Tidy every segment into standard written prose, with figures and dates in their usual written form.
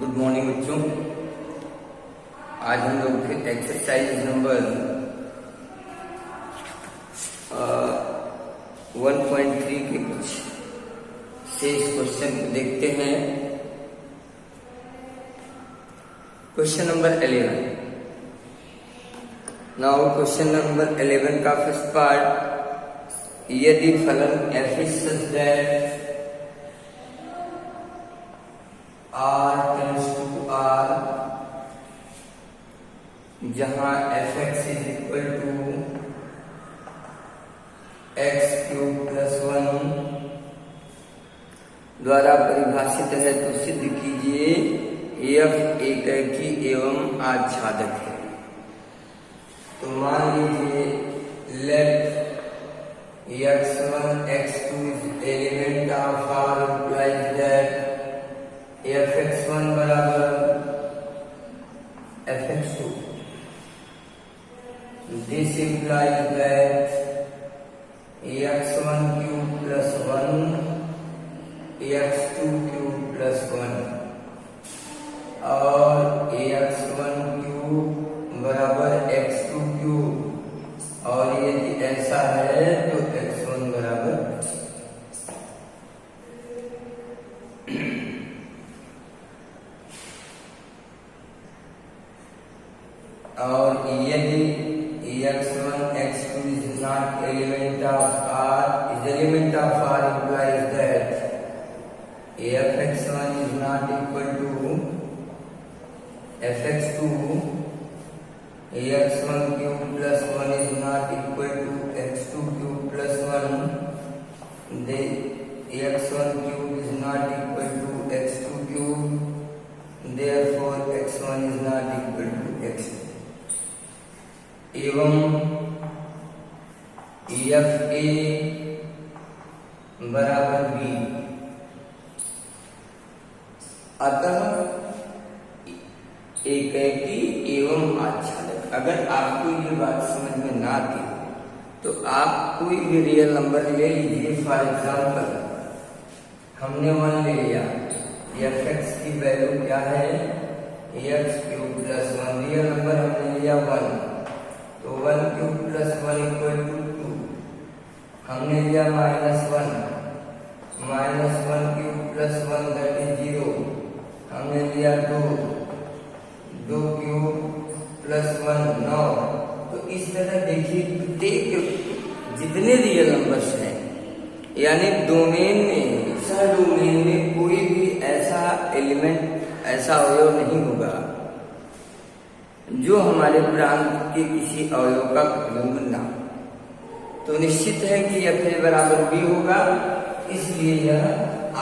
Good morning बच्चों। आज हम लोग एक्सरसाइज नंबर 1.3 के कुछ शेष क्वेश्चन को देखते हैं। Question number 11। Now question number 11 का फर्स्ट पार्ट, यदि फलन f is such that r tends to r, जहां fx is equal to x cube plus 1 द्वारा परिभाषित है, तो सिद्ध कीजिए f एकैकी एवं आच्छादक है। तो मान लीजिए late x1 x2 is element of r implies that fx1 बराबर fx2। This implies that x1 cube plus 1 x2 cube plus 1 और x1 cube बराबर x2 क्यूब, और यदि ऐसा है तो x1 बराबर और यदि x1 x2 is not element of r, is element of r implies that fx1 is not equal to fx2, x1 cube plus 1 is not equal to x2 cube plus 1, the x1 cube is not equal to x2 cube, therefore x1 is not equal to x2। एवं F A बराबर B, अतः एकैकी एवं आच्छादक। अगर आपको ये बात समझ में ना आती तो आप कोई भी रियल नंबर ले लीजिए। फॉर एग्जाम्पल हमने 1 ले लिया, एफ एक्स की वैल्यू क्या है x cube plus 1, real number हमने लिया 1, तो 1 क्यूब प्लस 1 इक्वल टू 2। हमने लिया -1, -1 क्यूब प्लस 1 दैट इज 0। हमने लिया 2 क्यूब प्लस 1 9। तो इस तरह देखिए प्रत्येक जितने रियल नंबर्स हैं, यानी डोमेन में, सह डोमेन में कोई भी ऐसा एलिमेंट, ऐसा अवयव नहीं होगा जो हमारे प्रांत के किसी अवयव का प्रतिबिंब ना हो। तो निश्चित है कि f a बराबर b होगा, इसलिए यह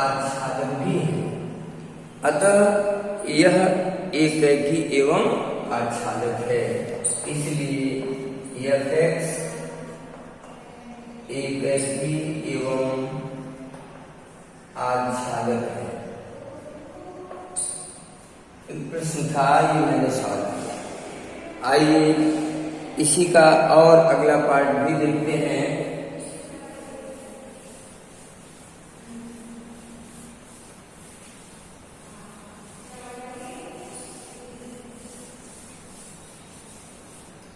आच्छादक भी है। अतः यह एकैकी एवं आच्छादक है, इसलिए fx एकैकी एवं आच्छादक है। एक प्रश्न था, ये मैंने सॉल्व किया। आइए इसी का और अगला पार्ट भी देखते हैं।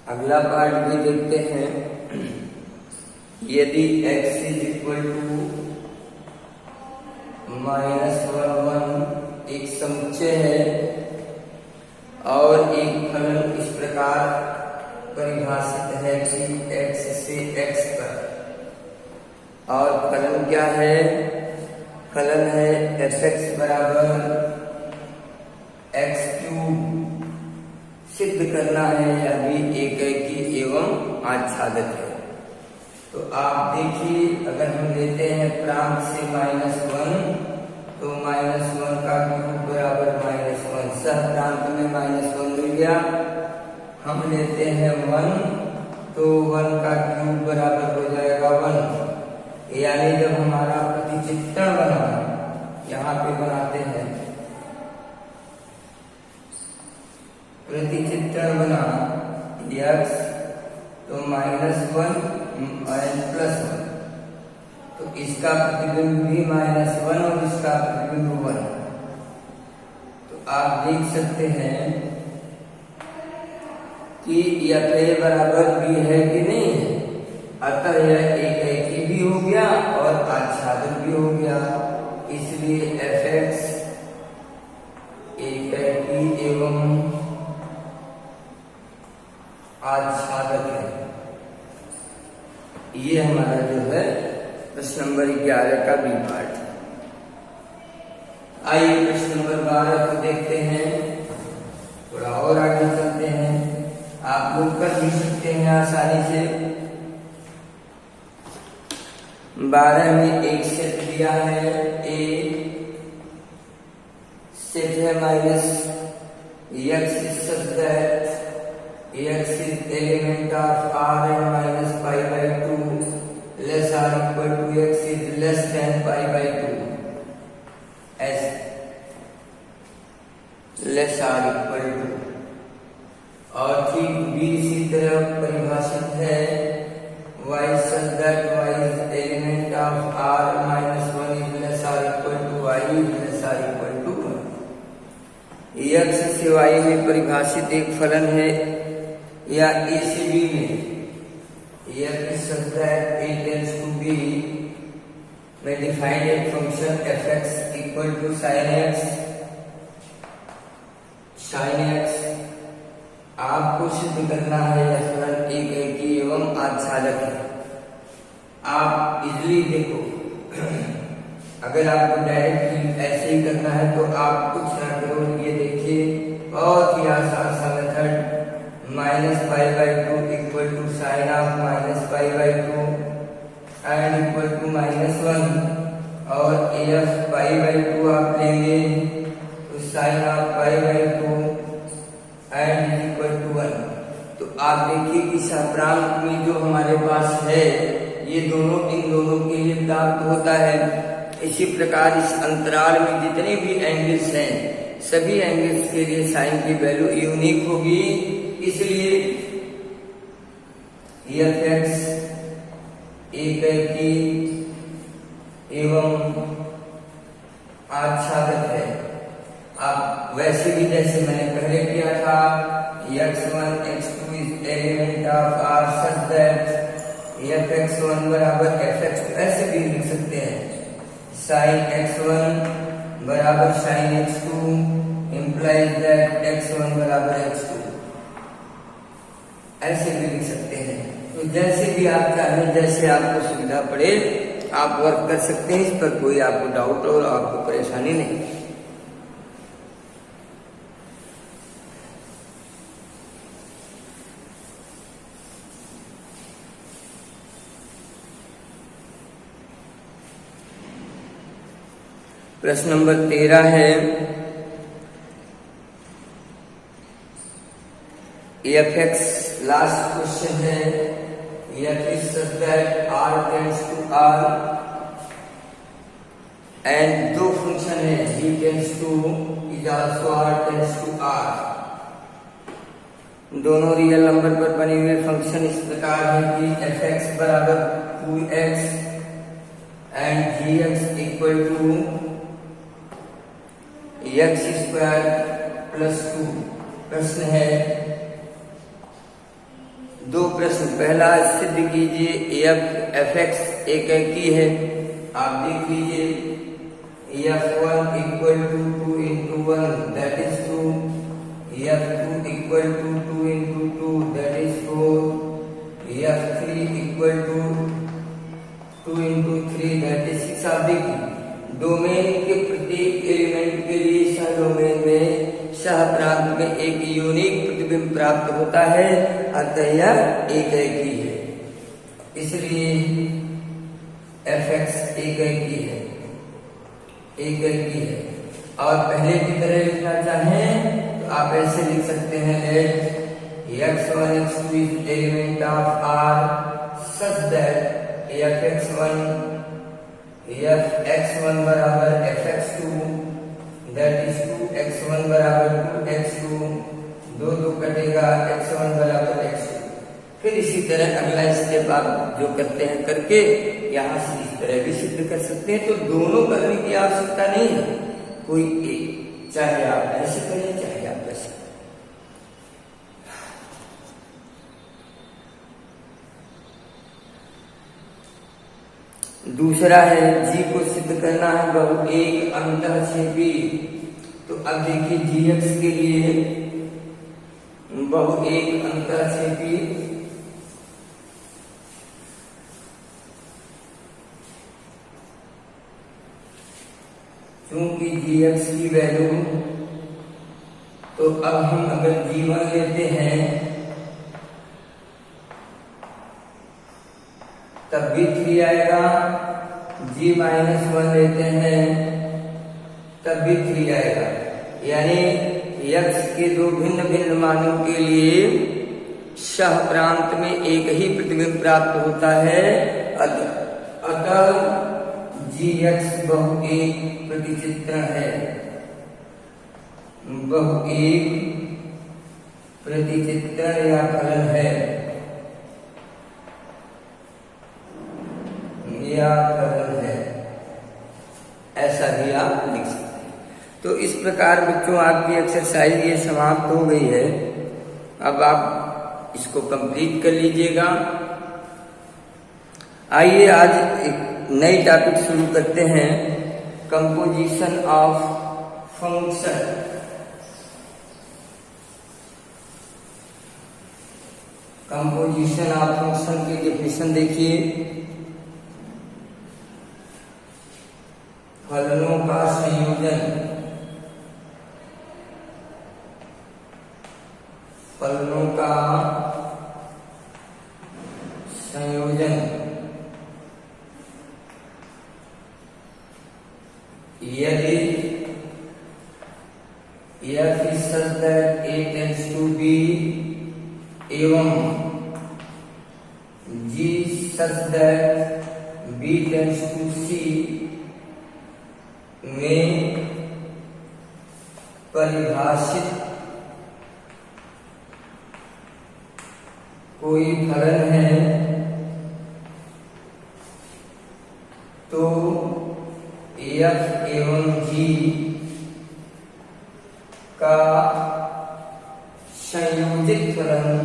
अगला पार्ट भी देखते हैं। यदि x इज इक्वल टू -1 एक समुच्चय है और एक फलन इस प्रकार परिभाषित है कि x से x पर, और फलन क्या है, फलन है fx बराबर x क्यूब। सिद्ध करना है यह भी एकैकी एवं आच्छादक है। तो आप देखिए, अगर हम लेते हैं प्रांत से -1, तो -1 का क्यूब बराबर -1, सह प्रांत में -1 मिल गया। हम लेते हैं 1, तो 1 का क्यूब बराबर हो जाएगा 1। यानी जब हमारा प्रतिचित्रण बना, यहाँ पे बनाते हैं प्रतिचित्रण बना x, तो -1 प्लस 1, तो इसका प्रतिबिंब भी -1 और इसका प्रतिबिंब 1। तो आप देख सकते हैं कि यह ए बराबर बी है कि नहीं है, अतः यह एकाकी भी हो गया और आच्छादक भी हो गया, इसलिए एफ एक्स एकाकी एवं आच्छादक है। ये हमारा जो है प्रश्न नंबर 11 का बी पार्ट। आइए प्रश्न नंबर 12 को देखते हैं, थोड़ा और आगे चलते हैं, आप लोग कर भी सकते हैं आसानी से। 12 में एक सेट दिया है, ए सेट है minus x such that x is element of r and minus pi by 2 less or equal to x is less than pi by 2 ऐसे less or equal to, और ठीक b इसी तरह परिभाषित है y such that y is element of r minus 1 is less or equal to y is less or equal to 1। x से y में परिभाषित एक फलन है या ए से बी में यह इस सकता है a टेंड्स टू बी में डिफाइंड एक function f x equal to sine x. आपको सिद्ध करना है यह फलन एकाकी एवं आच्छादक है। आप इजली देखो, अगर आपको डायरेक्टली ऐसे ही करना है तो आप कुछ ना करो, ये देखिए बहुत ही आसान सा method, minus pi by 2 equal to sine of minus pi by 2 and equal to -1, और एफ पाई बाई 2 आप लेंगे तो sine of pi by 2 and equal to 1। तो आप देखिए कि सप्रांत में जो हमारे पास है ये दोनों इन दोनों के लिए प्राप्त होता है। इसी प्रकार इस अंतराल में जितने भी एंगल्स हैं सभी एंगल्स के लिए साइन की वैल्यू यूनिक होगी, इसलिए एफ एक्स एकाकी एवं आच्छादक है। आप वैसे भी जैसे मैंने पहले किया था, x1 x2 is element of r such that fx1 बराबर fx2 ऐसे भी लिख सकते हैं, sin x1 बराबर sin x2 implies that x1 बराबर x2 ऐसे भी लिख सकते हैं। तो जैसे भी आप चाहें, जैसे आपको सुविधा पड़े आप वर्क कर सकते हैं, इस पर कोई आपको डाउट और आपको परेशानी नहीं। प्रश्न नंबर 13 है, एफ एक्स लास्ट क्वेश्चन है, f is such that r tends to r and दो फंक्शन है g tends to is also r tends to r। दोनों रियल नंबर पर बने हुए फंक्शन इस प्रकार है कि एफ एक्स बराबर 2x and g x equal to x square plus 2। प्रश्न है, दो प्रश्न, पहला सिद्ध कीजिए एफ एक्स एकाकी है। आप देख लीजिए f1 equal to 2 into 1 that is 2, f2 equal to 2 into 2 that is 4, f3 equal to 2 into 3 that is 6। आप देखिए डोमेन के प्रत्येक एलिमेंट के लिए सह डोमेन में सह प्रांत में एक यूनिक प्रतिबिंब प्राप्त होता है, अतः यह एकाकी है, इसलिए एफ एक्स एकाकी है। और पहले की तरह लिखना चाहें तो आप ऐसे लिख सकते हैं, let x1 x2 is element of r such that fx1 बराबर fx2 दैट इज 2x1 बराबर 2x2, 2 कटेगा, x1 बराबर x2। फिर इसी तरह अगला स्टेप आप जो करते हैं करके यहाँ से इस तरह भी सिद्ध कर सकते हैं। तो दोनों करने की आवश्यकता नहीं है, कोई एक चाहे आप ऐसे करें चाहे आप ऐसे करें। दूसरा है जी को सिद्ध करना है बहु एक अंतःक्षेपी। तो अब देखिए जीएक्स के लिए बहु एक अंतःक्षेपी क्योंकि जीएक्स की वैल्यू, तो अब हम अगर जी1 लेते हैं तब भी 3 आएगा, g-1 लेते हैं तब भी 3 आएगा। यानी x के दो भिन्न भिन्न मानों के लिए सह प्रांत में एक ही प्रतिबिंब प्राप्त होता है। अतः gx बहु एक प्रतिचित्रण है, बहु एक प्रतिचित्रण या फलन है, या फलन है, ऐसा भी आप लिख सकते हैं। तो इस प्रकार बच्चों आपकी एक्सरसाइज ये समाप्त हो गई है। अब आप इसको कंप्लीट कर लीजिएगा। आइए आज एक नई टॉपिक शुरू करते हैं, composition of function. Composition of function की डेफिनेशन देखिए, फलनों का संयोजन, फलनों का संयोजन यदि f is such that a tends to b एवं g such that b tends to c में परिभाषित कोई फलन है तो f एवं g का संयोजित फलन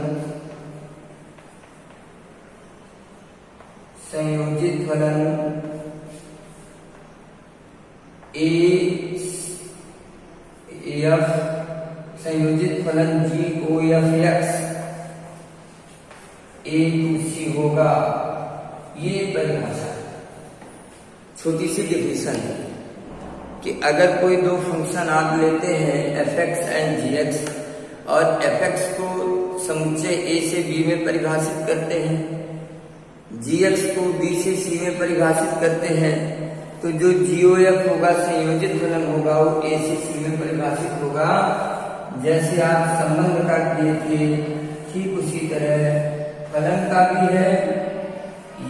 f संयोजित फलन g को f(x) a to c होगा। ये परिभाषा छोटी सी डिफिनेशन है कि अगर कोई दो फंक्शन आप लेते हैं f(x) एंड g(x) और f(x) को समुच्चय a से b में परिभाषित करते हैं, g(x) को b से c में परिभाषित करते हैं, तो जो GOF होगा संयोजित फलन होगा वो a से c में परिभाषित होगा। जैसे आप संबंध का किए थे ठीक उसी तरह फलन का भी है।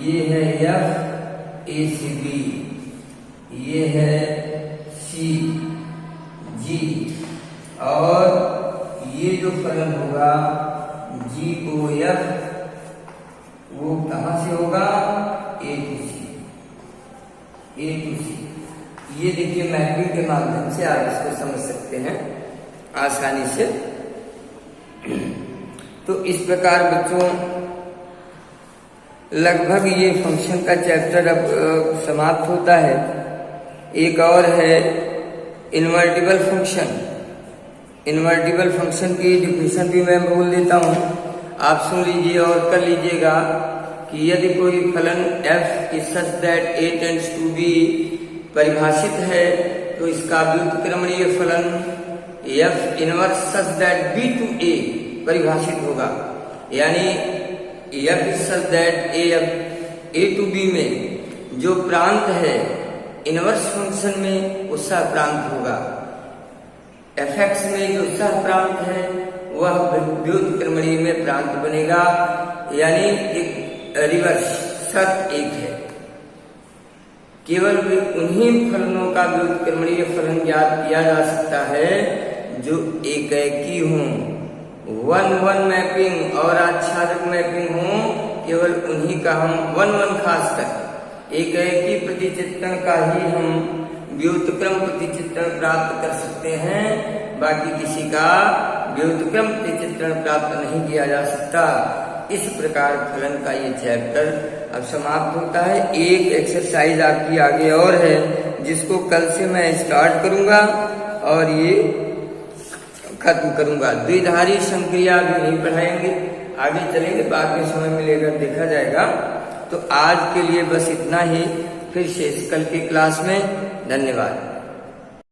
ये है f a से b, ये है c g, और ये जो फलन होगा GOF वो कहां से होगा, a to c। ये देखिए मैपिंग के माध्यम से आप इसको समझ सकते हैं आसानी से। तो इस प्रकार बच्चों लगभग ये फंक्शन का चैप्टर अब समाप्त होता है। एक और है इनवर्टिबल फंक्शन। इनवर्टिबल फंक्शन की डिफिनेशन भी मैं बोल देता हूँ, आप सुन लीजिए और कर लीजिएगा कि यदि कोई फलन f is such that a tends to b परिभाषित है तो इसका व्युत्क्रमणीय फलन f inverse such that b to a परिभाषित होगा। यानी f is such that a to b में जो प्रांत है इनवर्स फंक्शन में वो सह प्रांत होगा। f(x) में जो सह प्रांत है वह व्युत्क्रमणीय में प्रांत बनेगा। यानी एक रिवर्स शर्त एक है, केवल उन्हीं फलनों का व्युत्क्रमणीय फलन ज्ञात किया जा सकता है जो एकैकी हों, 1-1 मैपिंग और आच्छादक मैपिंग हों। केवल उन्हीं का हम 1-1 खासकर एकैकी प्रतिचित्रण का ही हम व्युत्क्रम प्रतिचित्रण प्राप्त कर सकते हैं, बाकी किसी का व्युत्क्रम प्रतिचित्रण प्राप्त नहीं किया जा सकता। इस प्रकार फलन का ये चैप्टर अब समाप्त होता है। एक एक्सरसाइज आपकी आगे और है, जिसको कल से मैं स्टार्ट करूंगा और ये खत्म करूंगा। द्विधारी संक्रिया भी नहीं पढ़ाएंगे, आगे चलेंगे, बाद में समय मिलेगा देखा जाएगा। तो आज के लिए बस इतना ही, फिर से कल की क्लास में। धन्यवाद।